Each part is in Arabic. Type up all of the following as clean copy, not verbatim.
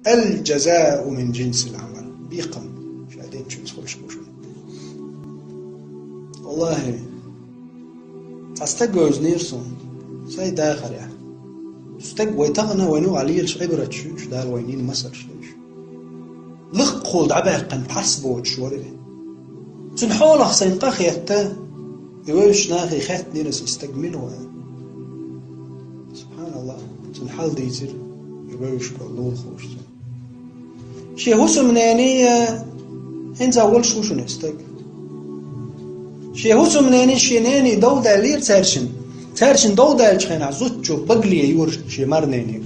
الجزاء من جنس العمل بيقم شادين شو تخلش بوشون والله أستجوز نيرسون ساي داخل يعني ويتغنى وينو عليه العبرة شو دار وينين مصر شليش لق خولد عباقا بحسبوت شوري سنحول أخسين قاخيتا يوش ناخي خات نيرس استجملوا سبحان الله سنحال ديزر يوش كاللون خوش شي هوسو منانية هنز أول شو نستج شي هوسو مناني شي ناني دودة لير تارشن دودة الشخين عزوتشو بقلي يور شي مرنينيك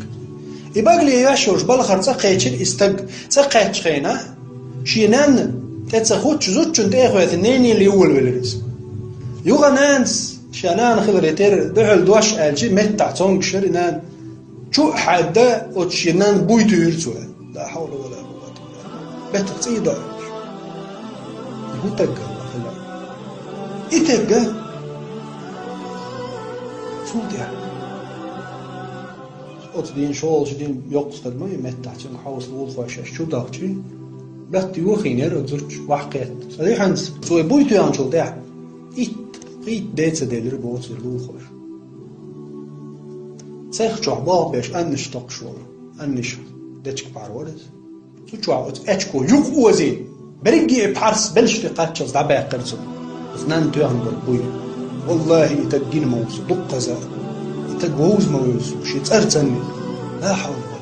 يبقلي ياشورش بالخر تقيتشل استج تقيت شخينه شي نان تتسخوتش زوتشو انتاخو اثنيني اللي يول بالرس يوغا نانس شانان خضريتير دعل دوش الجي متع تونغ شرنان شو حدا وتشينان بويتو يرسوه لا حول ولا قوة إلا بالله بتتصيدا هو تجا الله خلا إتجا سوديا أتدين شغل شدين يقصد ما يمتع تون حاوس الوضع خوش شو داقتي بس يوخينير أزرش وحقيت صديق هنس سوي بويتو يانشل ده إيت ديت ديلر بوت الوضع خوش سيخ جعبا بيش أنش تقشور أنش دتك بارورد سو جعبت أشكو يوق وزين بريجي بحرس بلش تقاتشز دعبا يقرصو اثنان توهم بالبوي والله يتجين موسو دقة زاد يتجوز موسو شي تأرتني لا حول